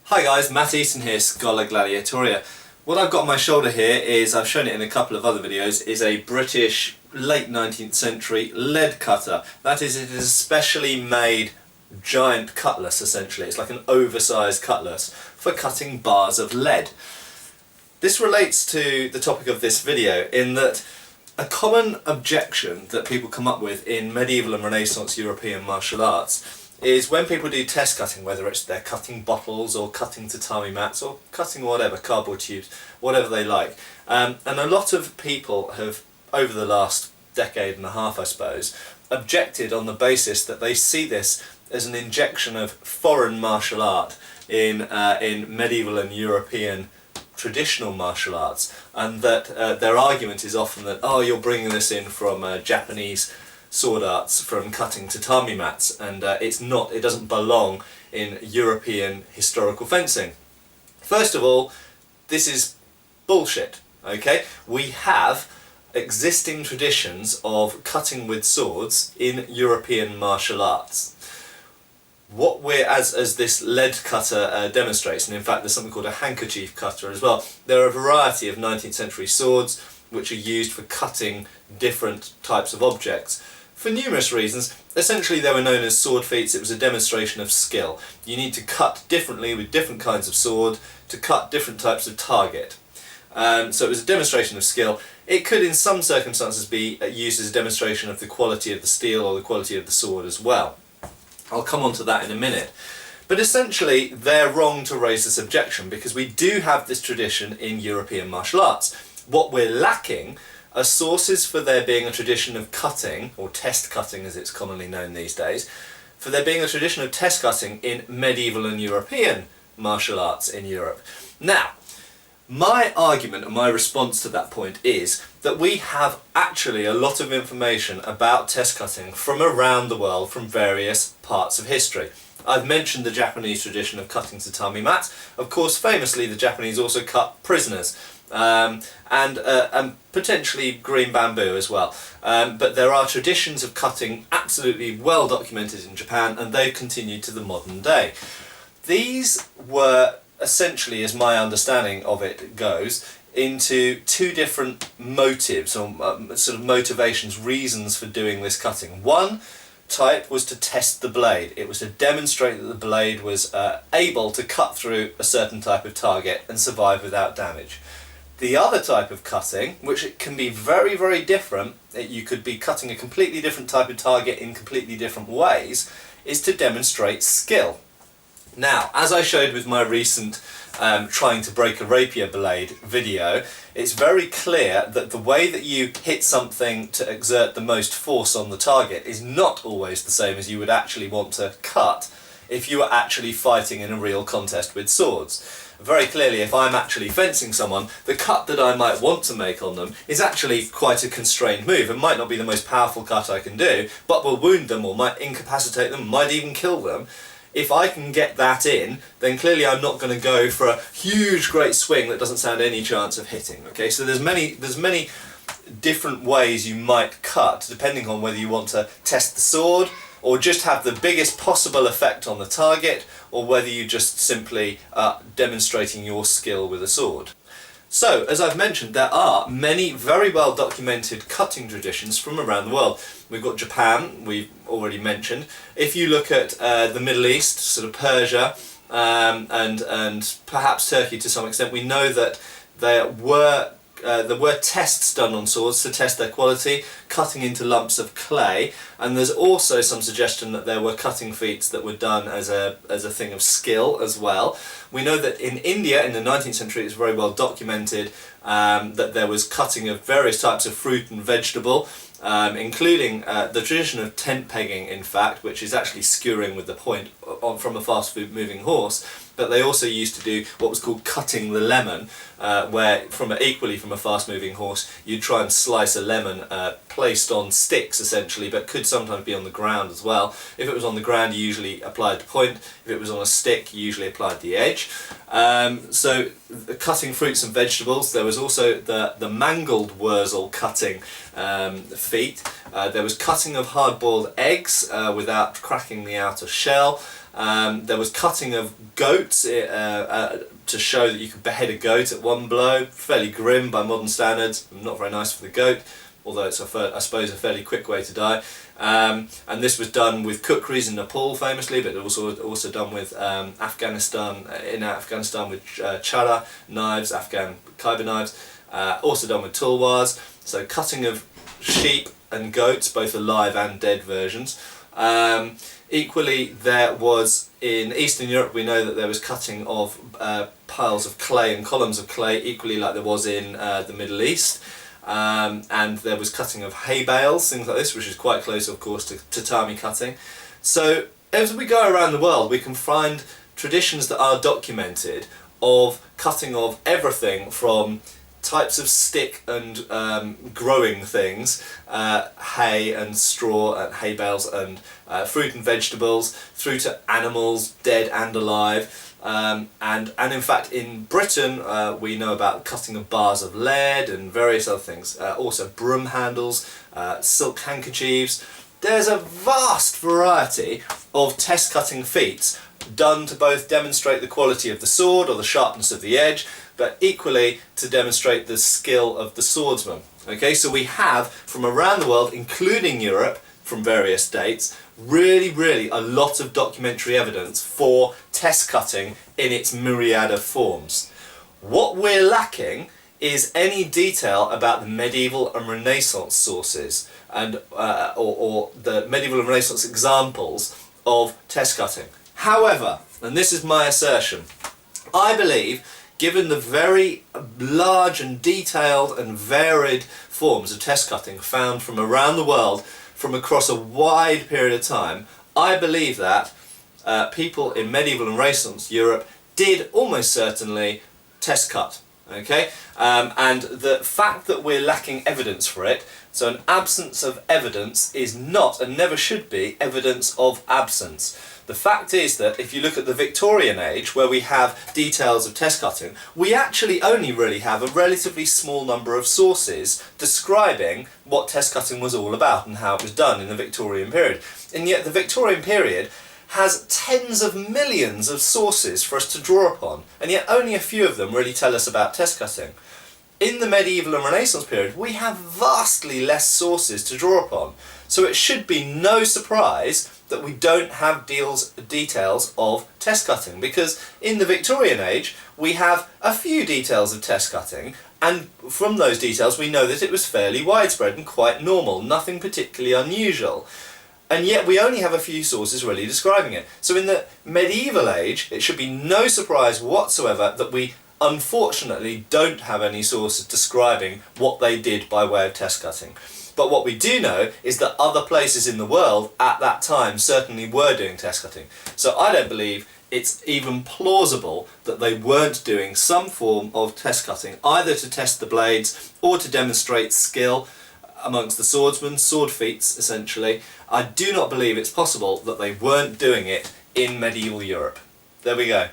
Hi guys, Matt Easton here, Scholar Gladiatoria. What I've got on my shoulder here is, I've shown it in a couple of other videos, is a British late 19th century lead cutter. That is, it is a specially made giant cutlass essentially. It's like an oversized cutlass for cutting bars of lead. This relates to the topic of this video in that a common objection that people come up with in medieval and Renaissance European martial arts is when people do test cutting, whether it's they're cutting bottles or cutting tatami mats or cutting whatever, cardboard tubes, whatever they like. And a lot of people have, over the last decade and a half I suppose, objected on the basis that they see this as an injection of foreign martial art in medieval and European traditional martial arts, and that their argument is often that, oh, you're bringing this in from Japanese sword arts, from cutting tatami mats, and it doesn't belong in European historical fencing. First of all, this is bullshit, okay? We have existing traditions of cutting with swords in European martial arts. What we're, as this lead cutter demonstrates, and in fact there's something called a handkerchief cutter as well, there are a variety of 19th century swords which are used for cutting different types of objects. For numerous reasons. Essentially they were known as sword feats. It was a demonstration of skill. You need to cut differently with different kinds of sword to cut different types of target. So it was a demonstration of skill. It could in some circumstances be used as a demonstration of the quality of the steel or the quality of the sword as well. I'll come on to that in a minute. But essentially they're wrong to raise this objection because we do have this tradition in European martial arts. What we're lacking are sources for there being a tradition of cutting, or test cutting as it's commonly known these days, for there being a tradition of test cutting in medieval and European martial arts in Europe. Now, my argument and my response to that point is that we have actually a lot of information about test cutting from around the world, from various parts of history. I've mentioned the Japanese tradition of cutting tatami mats. Of course, famously, the Japanese also cut prisoners. And potentially green bamboo as well. But there are traditions of cutting absolutely well documented in Japan, and they've continued to the modern day. These were essentially, as my understanding of it goes, into two different motives, or sort of motivations, reasons for doing this cutting. One type was to test the blade. It was to demonstrate that the blade was able to cut through a certain type of target and survive without damage. The other type of cutting, which it can be very, very different, you could be cutting a completely different type of target in completely different ways, is to demonstrate skill. Now, as I showed with my recent trying to break a rapier blade video, it's very clear that the way that you hit something to exert the most force on the target is not always the same as you would actually want to cut if you were actually fighting in a real contest with swords. Very clearly, if I'm actually fencing someone, the cut that I might want to make on them is actually quite a constrained move and might not be the most powerful cut I can do, but will wound them or might incapacitate them, might even kill them. If I can get that in, then clearly I'm not going to go for a huge great swing that doesn't stand any chance of hitting. Okay, so there's many different ways you might cut depending on whether you want to test the sword or just have the biggest possible effect on the target, or whether you just simply demonstrating your skill with a sword. So, as I've mentioned, there are many very well documented cutting traditions from around the world. We've got Japan, we've already mentioned. If you look at the Middle East, sort of Persia, and perhaps Turkey to some extent, we know that there were tests done on swords to test their quality, cutting into lumps of clay, and there's also some suggestion that there were cutting feats that were done as a thing of skill as well. We know that in India in the 19th century it's very well documented that there was cutting of various types of fruit and vegetable, including the tradition of tent pegging, in fact, which is actually skewering with the point from a fast moving horse. But they also used to do what was called cutting the lemon, where equally from a fast-moving horse you'd try and slice a lemon placed on sticks essentially, but could sometimes be on the ground as well. If it was on the ground you usually applied the point, if it was on a stick you usually applied the edge. So cutting fruits and vegetables, there was also the mangled wurzel cutting feat. There was cutting of hard-boiled eggs without cracking the outer shell. There was cutting of goats to show that you could behead a goat at one blow. Fairly grim by modern standards, not very nice for the goat, although it's I suppose a fairly quick way to die. And this was done with kukris in Nepal famously, but also done with Afghanistan with chara knives, Afghan Khyber knives, also done with tulwars. So cutting of sheep and goats, both alive and dead versions. Equally, there was in Eastern Europe, we know that there was cutting of piles of clay and columns of clay, equally like there was in the Middle East. And there was cutting of hay bales, things like this, which is quite close, of course, to tatami cutting. So as we go around the world, we can find traditions that are documented of cutting of everything from types of stick and growing things, hay and straw and hay bales and fruit and vegetables, through to animals, dead and alive. And in fact in Britain we know about cutting of bars of lead and various other things, also broom handles, silk handkerchiefs. There's a vast variety of test cutting feats done to both demonstrate the quality of the sword or the sharpness of the edge, but equally to demonstrate the skill of the swordsman. Okay, so we have from around the world, including Europe, from various dates, really a lot of documentary evidence for test cutting in its myriad of forms. What we're lacking is any detail about the medieval and Renaissance sources and or the medieval and Renaissance examples of test cutting. However, and this is my assertion, I believe, given the very large and detailed and varied forms of test cutting found from around the world from across a wide period of time, I believe that people in medieval and Renaissance Europe did almost certainly test cut. Okay, and the fact that we're lacking evidence for it, so an absence of evidence is not and never should be evidence of absence. The fact is that if you look at the Victorian age, where we have details of test cutting, we actually only really have a relatively small number of sources describing what test cutting was all about and how it was done in the Victorian period. And yet the Victorian period has tens of millions of sources for us to draw upon, and yet only a few of them really tell us about test cutting. In the medieval and Renaissance period, we have vastly less sources to draw upon, so it should be no surprise that we don't have details of test cutting, because in the Victorian age we have a few details of test cutting, and from those details we know that it was fairly widespread and quite normal, nothing particularly unusual. And yet we only have a few sources really describing it. So in the medieval age, it should be no surprise whatsoever that we unfortunately don't have any sources describing what they did by way of test cutting. But what we do know is that other places in the world at that time certainly were doing test cutting. So I don't believe it's even plausible that they weren't doing some form of test cutting, either to test the blades or to demonstrate skill amongst the swordsmen, sword feats essentially. I do not believe it's possible that they weren't doing it in medieval Europe. There we go.